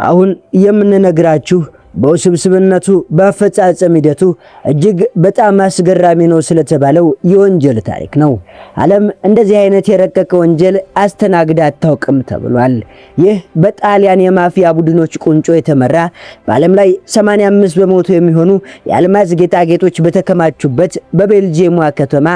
አሁን የምንነግራችሁ በውስብስብነቱ በአፈጻጸም ሂደቱ እጅግ በጣም አስገራሚ ነው ስለተባለው የወንጀል ታሪክ ነው። ዓለም እንደዚህ አይነት የረቀቀ ወንጀል አስተናግዳ አታውቅም ተብሏል። ይህ በጣሊያን የማፊያ ቡድኖች ቁንጮ የተመራ በዓለም ላይ 85 በመቶ የሚሆኑ የአልማዝ ጌጣጌጦች በተከማቹበት በቤልጂየሟ ከተማ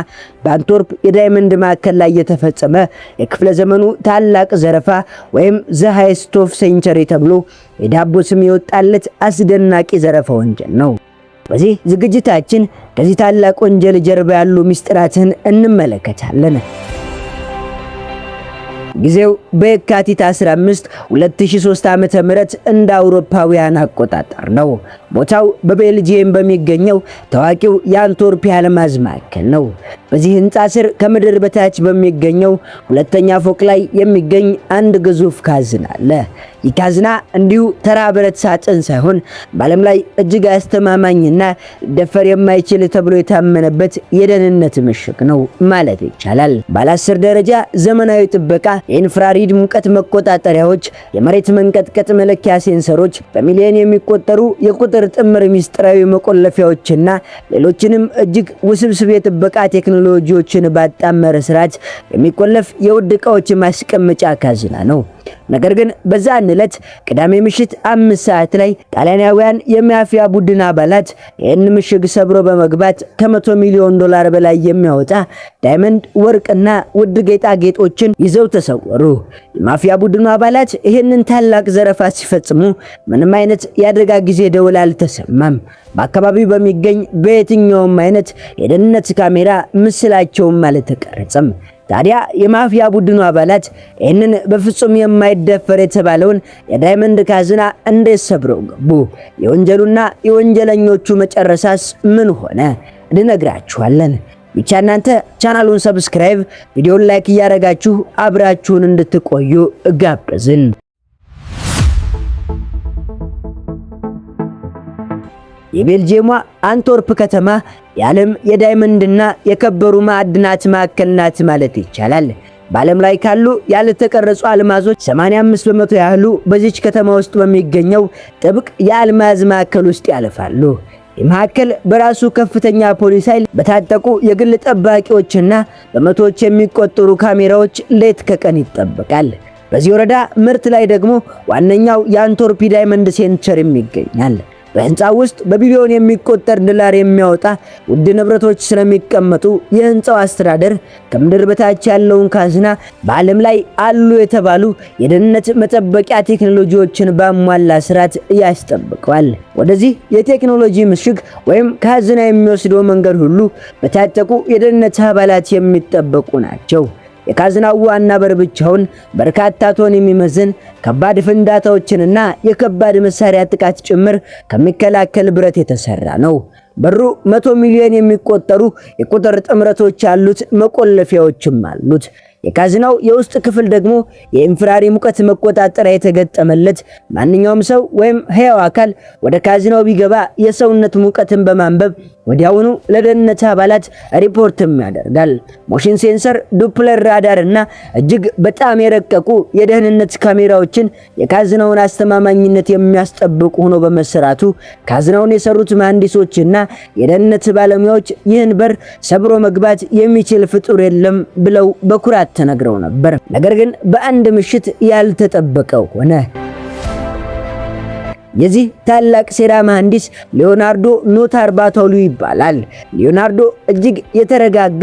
በአንትወርፕ የዳይመንድ ማዕከል ላይ የተፈጸመ የክፍለ ዘመኑ ታላቅ ዘረፋ ወይም ዘ ሃይስት ኦፍ ሴንቸሪ ተብሎ የዳቦ ስም የወጣለት አስደናቂ ዘረፋ ወንጀል ነው። በዚህ ዝግጅታችን ከዚህ ታላቅ ወንጀል ጀርባ ያሉ ምስጢራትን እንመለከታለን። ጊዜው በየካቲት 15 2003 ዓ.ም እንደ አውሮፓውያን አቆጣጠር ነው። ቦታው በቤልጂየም በሚገኘው ታዋቂው የአንትወርፕ የአልማዝ ማዕከል ነው። በዚህ ህንፃ ስር ከምድር በታች በሚገኘው ሁለተኛ ፎቅ ላይ የሚገኝ አንድ ግዙፍ ካዝና አለ። ይህ ካዝና እንዲሁ ተራ ብረት ሳጥን ሳይሆን በዓለም ላይ እጅግ አስተማማኝና ሊደፈር የማይችል ተብሎ የታመነበት የደህንነት ምሽግ ነው ማለት ይቻላል። ባለ 10 ደረጃ ዘመናዊ ጥበቃ፣ የኢንፍራሪድ ሙቀት መቆጣጠሪያዎች፣ የመሬት መንቀጥቀጥ መለኪያ ሴንሰሮች፣ በሚሊዮን የሚቆጠሩ የቁጥር ጥምር ሚስጥራዊ መቆለፊያዎችና ሌሎችንም እጅግ ውስብስብ የጥበቃ ቴክኖሎጂዎችን ባጣመረ ስርዓት የሚቆለፍ የውድ ዕቃዎች ማስቀመጫ ካዝና ነው። ነገር ግን በዛን ዕለት ቅዳሜ ምሽት 5 ሰዓት ላይ ጣሊያናውያን የማፊያ ቡድን አባላት ይህን ምሽግ ሰብሮ በመግባት ከ100 ሚሊዮን ዶላር በላይ የሚያወጣ ዳይመንድ፣ ወርቅና ውድ ጌጣጌጦችን ይዘው ተሰወሩ። የማፊያ ቡድኑ አባላት ይህንን ታላቅ ዘረፋ ሲፈጽሙ ምንም አይነት የአደጋ ጊዜ ደወል አልተሰማም። በአካባቢው በሚገኝ በየትኛውም አይነት የደህንነት ካሜራ ምስላቸውም አልተቀረጸም። ታዲያ የማፊያ ቡድኑ አባላት ይህንን በፍጹም የማይደፈር የተባለውን የዳይመንድ ካዝና እንዴት ሰብረው ገቡ? የወንጀሉና የወንጀለኞቹ መጨረሻስ ምን ሆነ? እንነግራችኋለን። ብቻ እናንተ ቻናሉን ሰብስክራይብ፣ ቪዲዮውን ላይክ እያደረጋችሁ አብራችሁን እንድትቆዩ ጋበዝን። የቤልጂየሟ አንትወርፕ ከተማ የዓለም የዳይመንድና የከበሩ ማዕድናት ማዕከል ናት ማለት ይቻላል። በዓለም ላይ ካሉ ያልተቀረጹ አልማዞች 85 በመቶ ያህሉ በዚች ከተማ ውስጥ በሚገኘው ጥብቅ የአልማዝ ማዕከል ውስጥ ያልፋሉ። ይህ ማዕከል በራሱ ከፍተኛ ፖሊስ ኃይል፣ በታጠቁ የግል ጠባቂዎችና በመቶዎች የሚቆጠሩ ካሜራዎች ሌት ከቀን ይጠበቃል። በዚህ ወረዳ ምርት ላይ ደግሞ ዋነኛው የአንትወርፕ ዳይመንድ ሴንቸር ይገኛል። በህንፃው ውስጥ በቢሊዮን የሚቆጠር ዶላር የሚያወጣ ውድ ንብረቶች ስለሚቀመጡ የህንፃው አስተዳደር ከምድር በታች ያለውን ካዝና በዓለም ላይ አሉ የተባሉ የደህንነት መጠበቂያ ቴክኖሎጂዎችን ባሟላ ስርዓት ያስጠብቀዋል። ወደዚህ የቴክኖሎጂ ምሽግ ወይም ካዝና የሚወስደው መንገድ ሁሉ በታጠቁ የደህንነት አባላት የሚጠበቁ ናቸው። የካዝናው ዋና በር ብቻውን በርካታ ቶን የሚመዝን ከባድ ፍንዳታዎችንና የከባድ መሳሪያ ጥቃት ጭምር ከሚከላከል ብረት የተሰራ ነው። በሩ 100 ሚሊዮን የሚቆጠሩ የቁጥር ጥምረቶች ያሉት መቆለፊያዎችም አሉት። የካዝናው የውስጥ ክፍል ደግሞ የኢንፍራሪ ሙቀት መቆጣጠሪያ የተገጠመለት ማንኛውም ሰው ወይም ሕያው አካል ወደ ካዝናው ቢገባ የሰውነት ሙቀትን በማንበብ ወዲያውኑ ለደህንነት አባላት ሪፖርትም ያደርጋል። ሞሽን ሴንሰር፣ ዶፕለር ራዳር እና እጅግ በጣም የረቀቁ የደህንነት ካሜራዎችን የካዝናውን አስተማማኝነት የሚያስጠብቁ ሆኖ በመሰራቱ ካዝናውን የሰሩት መሐንዲሶችና የደህንነት ባለሙያዎች ይህን በር ሰብሮ መግባት የሚችል ፍጡር የለም ብለው በኩራት ተነግረው ነበር። ነገር ግን በአንድ ምሽት ያልተጠበቀው ሆነ። የዚህ ታላቅ ሴራ መሐንዲስ ሊዮናርዶ ኖታርባቶሉ ይባላል። ሊዮናርዶ እጅግ የተረጋጋ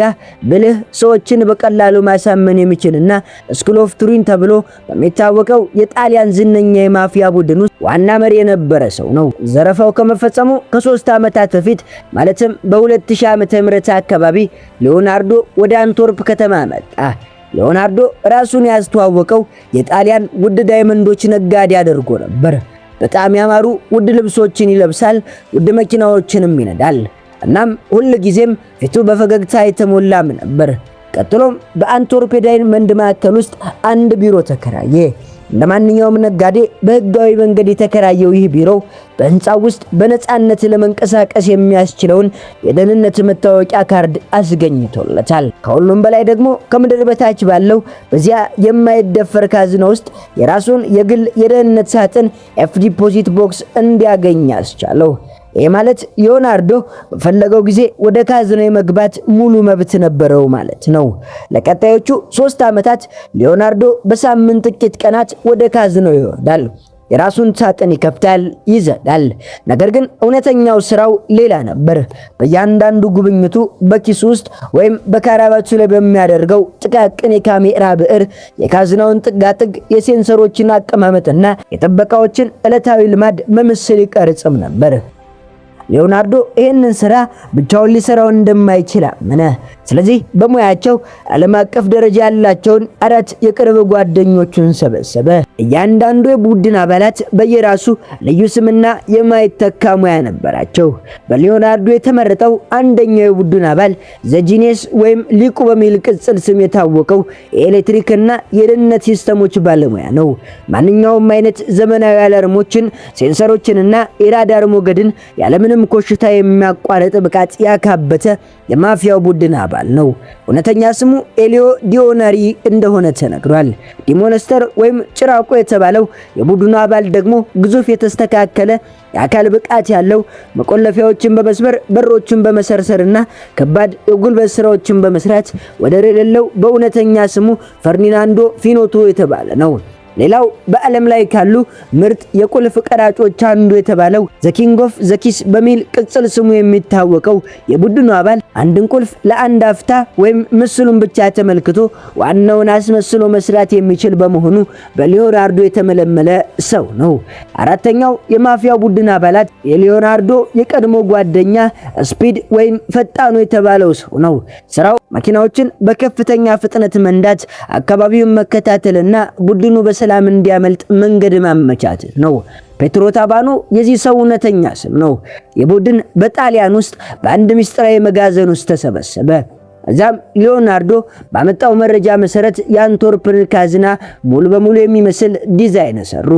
ብልህ፣ ሰዎችን በቀላሉ ማሳመን የሚችልና ስኩል ኦፍ ቱሪን ተብሎ በሚታወቀው የጣሊያን ዝነኛ የማፊያ ቡድን ውስጥ ዋና መሪ የነበረ ሰው ነው። ዘረፋው ከመፈጸሙ ከ3 ዓመታት በፊት ማለትም በ2000 ዓመተ ምህረት አካባቢ ሊዮናርዶ ወደ አንትወርፕ ከተማ መጣ። ሊዮናርዶ ራሱን ያስተዋወቀው የጣሊያን ውድ ዳይመንዶች ነጋዴ አድርጎ ነበር። በጣም ያማሩ ውድ ልብሶችን ይለብሳል፣ ውድ መኪናዎችንም ይነዳል። እናም ሁል ጊዜም ፊቱ በፈገግታ የተሞላም ነበር። ቀጥሎም በአንትወርፕ ዳይመንድ ማዕከል ውስጥ አንድ ቢሮ ተከራየ። እንደማንኛውም ነጋዴ በህጋዊ መንገድ የተከራየው ይህ ቢሮ በህንፃው ውስጥ በነፃነት ለመንቀሳቀስ የሚያስችለውን የደህንነት መታወቂያ ካርድ አስገኝቶለታል። ከሁሉም በላይ ደግሞ ከምድር በታች ባለው በዚያ የማይደፈር ካዝና ውስጥ የራሱን የግል የደህንነት ሳጥን ኤፍ ዲፖዚት ቦክስ እንዲያገኝ ያስቻለው። ይህ ማለት ሊዮናርዶ በፈለገው ጊዜ ወደ ካዝኖ የመግባት ሙሉ መብት ነበረው ማለት ነው። ለቀጣዮቹ 3 ዓመታት ሊዮናርዶ በሳምንት ጥቂት ቀናት ወደ ካዝኖ ይወርዳል፣ የራሱን ሳጥን ይከፍታል፣ ይዘጋል። ነገር ግን እውነተኛው ስራው ሌላ ነበር። በእያንዳንዱ ጉብኝቱ በኪሱ ውስጥ ወይም በካራባቱ ላይ በሚያደርገው ጥቃቅን የካሜራ ብዕር የካዝናውን ጥጋጥግ፣ የሴንሰሮችን አቀማመጥና የጥበቃዎችን ዕለታዊ ልማድ በምስል ይቀርጽም ነበር። ሊዮናርዶ ይህንን ስራ ብቻውን ሊሰራው እንደማይችል አመነ። ስለዚህ በሙያቸው ዓለም አቀፍ ደረጃ ያላቸውን 4 የቅርብ ጓደኞቹን ሰበሰበ። እያንዳንዱ የቡድን አባላት በየራሱ ልዩ ስምና የማይተካ ሙያ ነበራቸው። በሊዮናርዶ የተመረጠው አንደኛው የቡድን አባል ዘጂኔስ ወይም ሊቁ በሚል ቅጽል ስም የታወቀው የኤሌክትሪክና የደህንነት ሲስተሞች ባለሙያ ነው። ማንኛውም አይነት ዘመናዊ አላርሞችን፣ ሴንሰሮችንና የራዳር ሞገድን ያለምንም ኮሽታ የሚያቋርጥ ብቃት ያካበተ የማፊያው ቡድን አባል ነው። እውነተኛ ስሙ ኤሊዮ ዲዮናሪ እንደሆነ ተነግሯል። ዲሞንስተር ወይም ጭራቆ የተባለው የቡድኑ አባል ደግሞ ግዙፍ የተስተካከለ የአካል ብቃት ያለው መቆለፊያዎችን በመስበር በሮችን በመሰርሰርና ከባድ የጉልበት ስራዎችን በመስራት ወደር የሌለው በእውነተኛ ስሙ ፈርዲናንዶ ፊኖቶ የተባለ ነው። ሌላው በዓለም ላይ ካሉ ምርጥ የቁልፍ ቀራጮች አንዱ የተባለው ዘ ኪንግ ኦፍ ዘ ኪስ በሚል ቅጽል ስሙ የሚታወቀው የቡድኑ አባል አንድን ቁልፍ ለአንድ አፍታ ወይም ምስሉን ብቻ ተመልክቶ ዋናውን አስመስሎ መስራት የሚችል በመሆኑ በሊዮናርዶ የተመለመለ ሰው ነው። አራተኛው የማፊያው ቡድን አባላት የሊዮናርዶ የቀድሞ ጓደኛ ስፒድ ወይም ፈጣኑ የተባለው ሰው ነው። ስራው መኪናዎችን በከፍተኛ ፍጥነት መንዳት፣ አካባቢውን መከታተልና ቡድኑ ሰላም እንዲያመልጥ መንገድ ማመቻቸት ነው። ፔትሮ ታባኖ የዚህ ሰው እውነተኛ ስም ነው። የቡድን በጣሊያን ውስጥ በአንድ ምስጢራዊ መጋዘን ውስጥ ተሰበሰበ። እዛም ሊዮናርዶ ባመጣው መረጃ መሰረት የአንትወርፕን ካዝና ሙሉ በሙሉ የሚመስል ዲዛይን ሰሩ።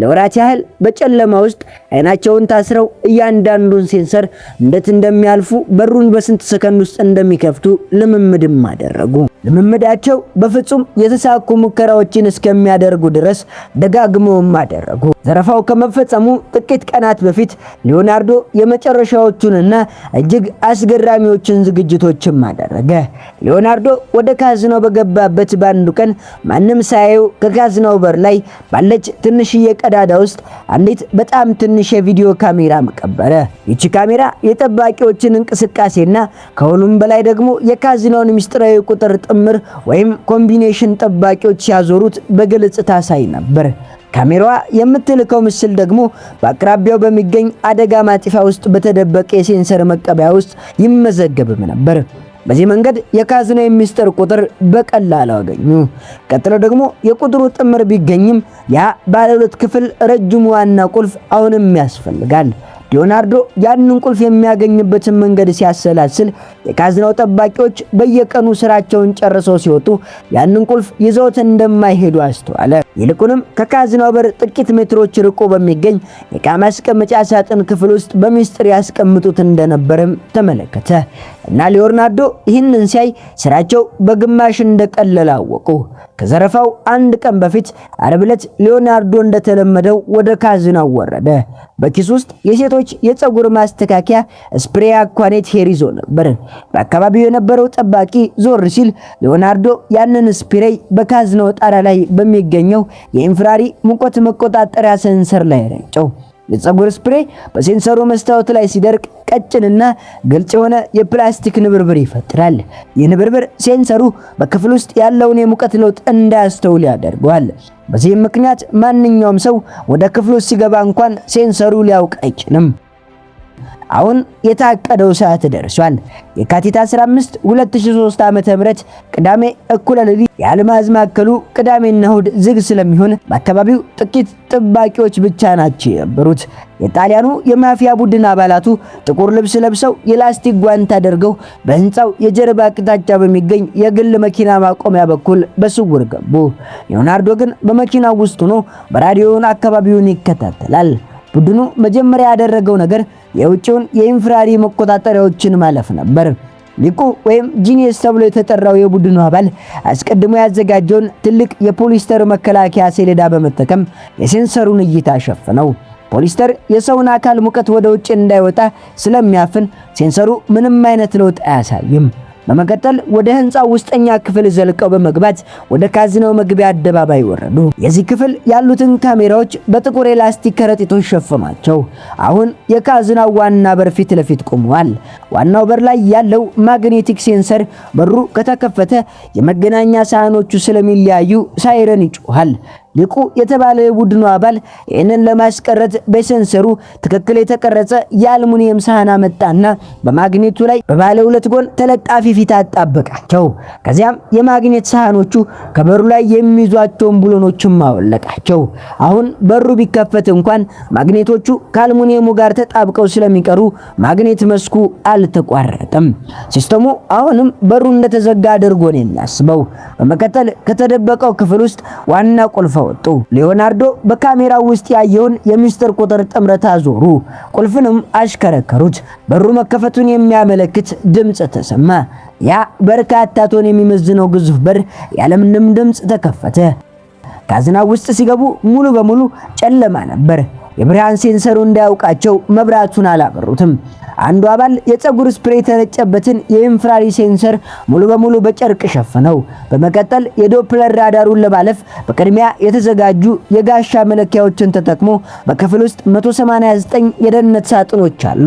ለወራት ያህል በጨለማ ውስጥ አይናቸውን ታስረው እያንዳንዱን ሴንሰር እንዴት እንደሚያልፉ፣ በሩን በስንት ሰከንድ ውስጥ እንደሚከፍቱ ልምምድም አደረጉ። ልምምዳቸው በፍጹም የተሳኩ ሙከራዎችን እስከሚያደርጉ ድረስ ደጋግመውም አደረጉ። ዘረፋው ከመፈጸሙ ጥቂት ቀናት በፊት ሊዮናርዶ የመጨረሻዎቹንና እጅግ አስገራሚዎችን ዝግጅቶችም አደረገ። ሊዮናርዶ ወደ ካዝናው በገባበት በአንዱ ቀን ማንም ሳያየው ከካዝናው በር ላይ ባለች ትንሽዬ ቀዳዳ ውስጥ አንዲት በጣም ትንሽ የቪዲዮ ካሜራ ቀበረ። ይቺ ካሜራ የጠባቂዎችን እንቅስቃሴና ከሁሉም በላይ ደግሞ የካዝናውን ምስጢራዊ ቁጥር ጥምር ወይም ኮምቢኔሽን ጠባቂዎች ሲያዞሩት በግልጽ ታሳይ ነበር። ካሜራዋ የምትልከው ምስል ደግሞ በአቅራቢያው በሚገኝ አደጋ ማጥፊያ ውስጥ በተደበቀ የሴንሰር መቀበያ ውስጥ ይመዘገብም ነበር። በዚህ መንገድ የካዝናው የምስጢር ቁጥር በቀላሉ አገኙ። ቀጥሎ ደግሞ የቁጥሩ ጥምር ቢገኝም ያ ባለ 2 ክፍል ረጅሙ ዋና ቁልፍ አሁንም ያስፈልጋል። ሊዮናርዶ ያንን ቁልፍ የሚያገኝበትን መንገድ ሲያሰላስል የካዝናው ጠባቂዎች በየቀኑ ስራቸውን ጨርሰው ሲወጡ ያንን ቁልፍ ይዘውት እንደማይሄዱ አስተዋለ። ይልቁንም ከካዝናው በር ጥቂት ሜትሮች ርቆ በሚገኝ የዕቃ ማስቀመጫ ሳጥን ክፍል ውስጥ በሚስጥር ያስቀምጡት እንደነበረም ተመለከተ እና ሊዮናርዶ ይህንን ሲያይ ስራቸው በግማሽ እንደቀለለ አወቁ። ከዘረፋው አንድ ቀን በፊት ዓርብ ዕለት ሊዮናርዶ እንደተለመደው ወደ ካዝናው ወረደ። በኪስ ውስጥ የሴቶች የፀጉር ማስተካከያ ስፕሬይ አኳኔት ሄር ይዞ ነበር። በአካባቢው የነበረው ጠባቂ ዞር ሲል ሊዮናርዶ ያንን ስፕሬይ በካዝናው ጣራ ላይ በሚገኘው የኢንፍራሪ ሙቀት መቆጣጠሪያ ሴንሰር ላይ ረጨው። የፀጉር ስፕሬይ በሴንሰሩ መስታወት ላይ ሲደርቅ ቀጭንና ግልጽ የሆነ የፕላስቲክ ንብርብር ይፈጥራል። ይህ ንብርብር ሴንሰሩ በክፍል ውስጥ ያለውን የሙቀት ለውጥ እንዳያስተውል ያደርገዋል። በዚህም ምክንያት ማንኛውም ሰው ወደ ክፍሉ ሲገባ እንኳን ሴንሰሩ ሊያውቅ አይችልም። አሁን የታቀደው ሰዓት ደርሷል። የካቲት 15 2003 ዓ.ም ቅዳሜ እኩለ ሌሊት የአልማዝ ማዕከሉ ቅዳሜና እሁድ ዝግ ስለሚሆን በአካባቢው ጥቂት ጠባቂዎች ብቻ ናቸው የነበሩት። የጣሊያኑ የማፊያ ቡድን አባላቱ ጥቁር ልብስ ለብሰው የላስቲክ ጓንት አድርገው በህንፃው የጀርባ አቅጣጫ በሚገኝ የግል መኪና ማቆሚያ በኩል በስውር ገቡ። ሊዮናርዶ ግን በመኪናው ውስጥ ሆኖ በራዲዮውን አካባቢውን ይከታተላል። ቡድኑ መጀመሪያ ያደረገው ነገር የውጭውን የኢንፍራሪ መቆጣጠሪያዎችን ማለፍ ነበር። ሊቁ ወይም ጂኒየስ ተብሎ የተጠራው የቡድኑ አባል አስቀድሞ ያዘጋጀውን ትልቅ የፖሊስተር መከላከያ ሰሌዳ በመጠቀም የሴንሰሩን እይታ ሸፈነው። ፖሊስተር የሰውን አካል ሙቀት ወደ ውጭ እንዳይወጣ ስለሚያፍን ሴንሰሩ ምንም አይነት ለውጥ አያሳይም። በመቀጠል ወደ ህንፃው ውስጠኛ ክፍል ዘልቀው በመግባት ወደ ካዝናው መግቢያ አደባባይ ወረዱ። የዚህ ክፍል ያሉትን ካሜራዎች በጥቁር የላስቲክ ከረጢቶች ሸፈኗቸው። አሁን የካዝናው ዋና በር ፊት ለፊት ቆመዋል። ዋናው በር ላይ ያለው ማግኔቲክ ሴንሰር በሩ ከተከፈተ የመገናኛ ሳህኖቹ ስለሚለያዩ ሳይረን ይጮሃል። ሊቁ የተባለ የቡድኑ አባል ይህንን ለማስቀረት በሴንሰሩ ትክክል የተቀረጸ የአልሙኒየም ሳህን አመጣና በማግኔቱ ላይ በባለ ሁለት ጎን ተለጣፊ ፊት አጣበቃቸው። ከዚያም የማግኔት ሳህኖቹ ከበሩ ላይ የሚይዟቸውን ብሎኖችን ማወለቃቸው። አሁን በሩ ቢከፈት እንኳን ማግኔቶቹ ከአልሙኒየሙ ጋር ተጣብቀው ስለሚቀሩ ማግኔት መስኩ አልተቋረጠም። ሲስተሙ አሁንም በሩ እንደተዘጋ አድርጎ ነው የሚያስበው። በመቀጠል ከተደበቀው ክፍል ውስጥ ዋና ቁልፍ ወጡ። ሊዮናርዶ በካሜራው ውስጥ ያየውን የሚስጥር ቁጥር ጥምረት አዞሩ። ቁልፍንም አሽከረከሩት። በሩ መከፈቱን የሚያመለክት ድምጽ ተሰማ። ያ በርካታ ቶን የሚመዝነው ግዙፍ በር ያለምንም ድምጽ ተከፈተ። ካዝናው ውስጥ ሲገቡ ሙሉ በሙሉ ጨለማ ነበር። የብርሃን ሴንሰሩ እንዳያውቃቸው መብራቱን አላበሩትም። አንዱ አባል የፀጉር ስፕሬይ የተረጨበትን የኢንፍራሪ ሴንሰር ሙሉ በሙሉ በጨርቅ ሸፈነው። በመቀጠል የዶፕለር ራዳሩን ለማለፍ በቅድሚያ የተዘጋጁ የጋሻ መለኪያዎችን ተጠቅሞ በክፍል ውስጥ 189 የደህንነት ሳጥኖች አሉ።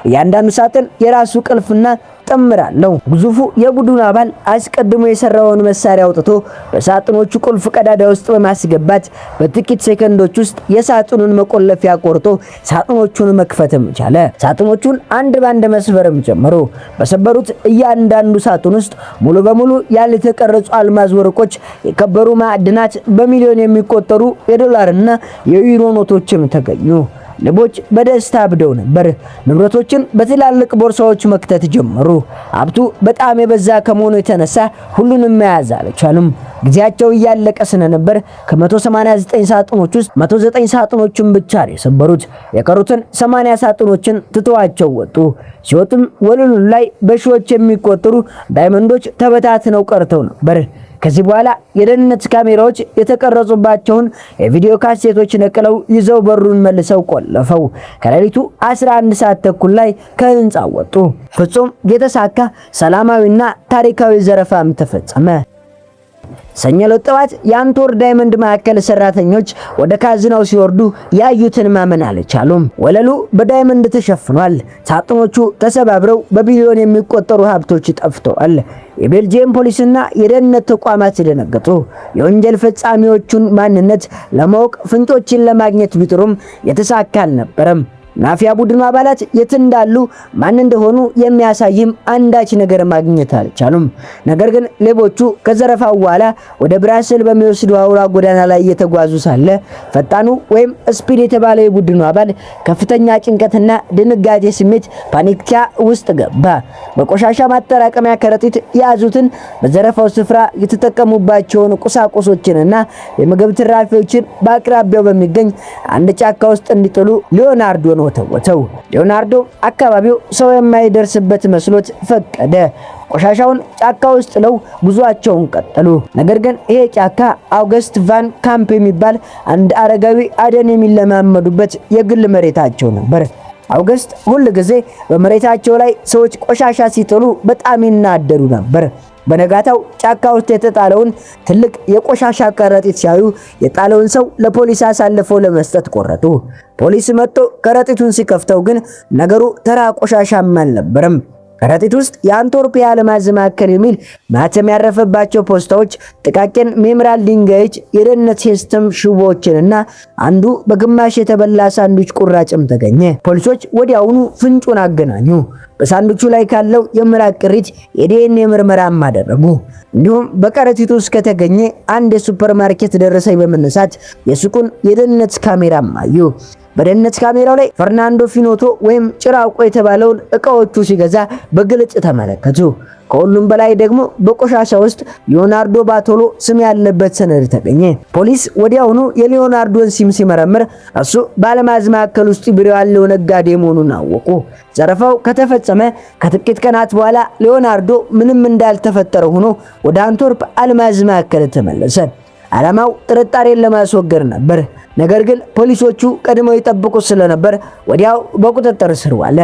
እያንዳንዱ ሳጥን የራሱ ቁልፍና ጥምር አለው። ግዙፉ የቡድኑ አባል አስቀድሞ የሰራውን መሳሪያ አውጥቶ በሳጥኖቹ ቁልፍ ቀዳዳ ውስጥ በማስገባት በጥቂት ሴከንዶች ውስጥ የሳጥኑን መቆለፊያ ቆርጦ ሳጥኖቹን መክፈትም ቻለ። ሳጥኖቹን አንድ ባንድ መስበርም ጀመሩ። በሰበሩት እያንዳንዱ ሳጥን ውስጥ ሙሉ በሙሉ ያልተቀረጹ አልማዝ ወርቆች፣ የከበሩ ማዕድናት፣ በሚሊዮን የሚቆጠሩ የዶላርና የዩሮ ኖቶችም ተገኙ። ሌቦች በደስታ አብደው ነበር። ንብረቶችን በትላልቅ ቦርሳዎች መክተት ጀመሩ። ሀብቱ በጣም የበዛ ከመሆኑ የተነሳ ሁሉንም መያዝ አልቻሉም። ጊዜያቸው እያለቀ ስለነበር ከ189 ሳጥኖች ውስጥ 109 ሳጥኖችን ብቻ ነው የሰበሩት። የቀሩትን 80 ሳጥኖችን ትተዋቸው ወጡ። ሲወጡም ወለሉ ላይ በሺዎች የሚቆጠሩ ዳይመንዶች ተበታትነው ቀርተው ነበር። ከዚህ በኋላ የደህንነት ካሜራዎች የተቀረጹባቸውን የቪዲዮ ካሴቶች ነቅለው ይዘው በሩን መልሰው ቆለፈው። ከሌሊቱ 11 ሰዓት ተኩል ላይ ከህንፃው ወጡ። ፍጹም የተሳካ ሰላማዊና ታሪካዊ ዘረፋም ተፈጸመ። ሰኞ ጠዋት የአንቶር ዳይመንድ ማዕከል ሰራተኞች ወደ ካዝናው ሲወርዱ ያዩትን ማመን አልቻሉም። ወለሉ በዳይመንድ ተሸፍኗል። ሳጥኖቹ ተሰባብረው በቢሊዮን የሚቆጠሩ ሀብቶች ጠፍተዋል። የቤልጂየም ፖሊስና የደህንነት ተቋማት ደነገጡ። የወንጀል ፈጻሚዎቹን ማንነት ለማወቅ ፍንጮችን ለማግኘት ቢጥሩም የተሳካ አልነበረም። ማፊያ ቡድኑ አባላት የት እንዳሉ ማን እንደሆኑ የሚያሳይም አንዳች ነገር ማግኘት አልቻሉም። ነገር ግን ሌቦቹ ከዘረፋው በኋላ ወደ ብራስል በሚወስዱ አውራ ጎዳና ላይ እየተጓዙ ሳለ ፈጣኑ ወይም ስፒድ የተባለ የቡድኑ አባል ከፍተኛ ጭንቀትና ድንጋጤ ስሜት ፓኒክያ ውስጥ ገባ። በቆሻሻ ማጠራቀሚያ ከረጢት የያዙትን በዘረፋው ስፍራ የተጠቀሙባቸውን ቁሳቁሶችንና የምግብ ትራፊዎችን በአቅራቢያው በሚገኝ አንድ ጫካ ውስጥ እንዲጥሉ ሊዮናርዶ ወተወተው። ሊዮናርዶ አካባቢው ሰው የማይደርስበት መስሎት ፈቀደ። ቆሻሻውን ጫካ ውስጥ ለው ጉዟቸውን ቀጠሉ። ነገር ግን ይሄ ጫካ አውገስት ቫን ካምፕ የሚባል አንድ አረጋዊ አደን የሚለማመዱበት የግል መሬታቸው ነበር። አውገስት ሁል ጊዜ በመሬታቸው ላይ ሰዎች ቆሻሻ ሲጥሉ በጣም ይናደዱ ነበር። በነጋታው ጫካ ውስጥ የተጣለውን ትልቅ የቆሻሻ ከረጢት ሲያዩ የጣለውን ሰው ለፖሊስ አሳልፈው ለመስጠት ቆረጡ። ፖሊስ መጥቶ ከረጢቱን ሲከፍተው ግን ነገሩ ተራ ቆሻሻም አልነበረም። ከረጢት ውስጥ የአንቶርፕ የአልማዝ ማዕከል የሚል ማተም ያረፈባቸው ፖስታዎች፣ ጥቃቅን ሚኔራል ድንጋዮች፣ የደህንነት ሲስተም ሽቦዎችንና አንዱ በግማሽ የተበላ ሳንዱች ቁራጭም ተገኘ። ፖሊሶች ወዲያውኑ ፍንጩን አገናኙ። በሳንዱቹ ላይ ካለው የምራቅ ቅሪት የዲኤንኤ ምርመራም አደረጉ። እንዲሁም በከረጢቱ ውስጥ ከተገኘ አንድ የሱፐርማርኬት ደረሰኝ በመነሳት የሱቁን የደህንነት ካሜራም አዩ። በደህንነት ካሜራው ላይ ፈርናንዶ ፊኖቶ ወይም ጭራቆ የተባለውን እቃዎቹ ሲገዛ በግልጽ ተመለከቱ። ከሁሉም በላይ ደግሞ በቆሻሻ ውስጥ ሊዮናርዶ ባቶሎ ስም ያለበት ሰነድ ተገኘ። ፖሊስ ወዲያውኑ የሊዮናርዶን ሲም ሲመረምር እሱ በአልማዝ ማዕከል ውስጥ ቢሮ ያለው ነጋዴ መሆኑን አወቁ። ዘረፋው ከተፈጸመ ከጥቂት ቀናት በኋላ ሊዮናርዶ ምንም እንዳልተፈጠረ ሆኖ ወደ አንትወርፕ አልማዝ ማዕከል ተመለሰ። ዓላማው ጥርጣሬን ለማስወገድ ነበር። ነገር ግን ፖሊሶቹ ቀድመው ይጠብቁት ስለነበር ወዲያው በቁጥጥር ስር ዋለ።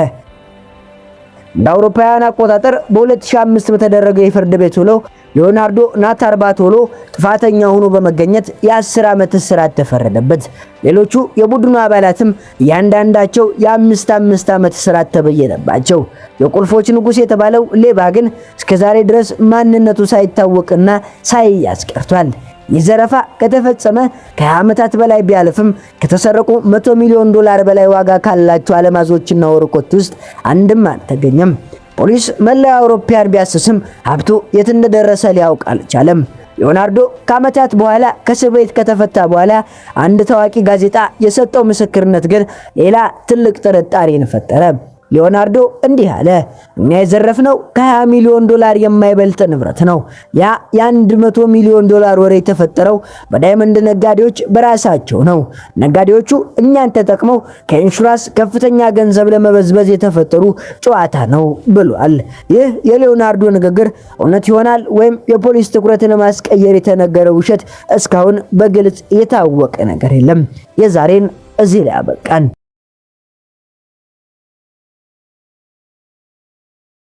እንደ አውሮፓውያን አቆጣጠር በ2005 በተደረገው የፍርድ ቤት ውሎ ሊዮናርዶ ናታር ባቶሎ ጥፋተኛ ሆኖ በመገኘት የ10 ዓመት እስራት ተፈረደበት። ሌሎቹ የቡድኑ አባላትም እያንዳንዳቸው የ5 ዓመት እስራት ተበየነባቸው። የቁልፎች ንጉሥ የተባለው ሌባ ግን እስከዛሬ ድረስ ማንነቱ ሳይታወቅና ሳይያዝ ቀርቷል። ይህ ዘረፋ ከተፈጸመ ከ20 ዓመታት በላይ ቢያልፍም ከተሰረቁ $100 ሚሊዮን በላይ ዋጋ ካላቸው አልማዞችና ወርቆች ውስጥ አንድም አልተገኘም። ፖሊስ መላው አውሮፓውያን ቢያስስም ሀብቱ የት እንደደረሰ ሊያውቅ አልቻለም። ሊዮናርዶ ከዓመታት በኋላ ከእስር ቤት ከተፈታ በኋላ አንድ ታዋቂ ጋዜጣ የሰጠው ምስክርነት ግን ሌላ ትልቅ ጥርጣሬን ፈጠረ። ሊዮናርዶ እንዲህ አለ። እኛ የዘረፍነው ከ$20 ሚሊዮን የማይበልጥ ንብረት ነው። ያ የ$100 ሚሊዮን ወሬ የተፈጠረው በዳይመንድ ነጋዴዎች በራሳቸው ነው። ነጋዴዎቹ እኛን ተጠቅመው ከኢንሹራንስ ከፍተኛ ገንዘብ ለመበዝበዝ የተፈጠሩ ጨዋታ ነው ብሏል። ይህ የሊዮናርዶ ንግግር እውነት ይሆናል ወይም የፖሊስ ትኩረት ለማስቀየር የተነገረ ውሸት? እስካሁን በግልጽ የታወቀ ነገር የለም። የዛሬን እዚህ ላይ አበቃን።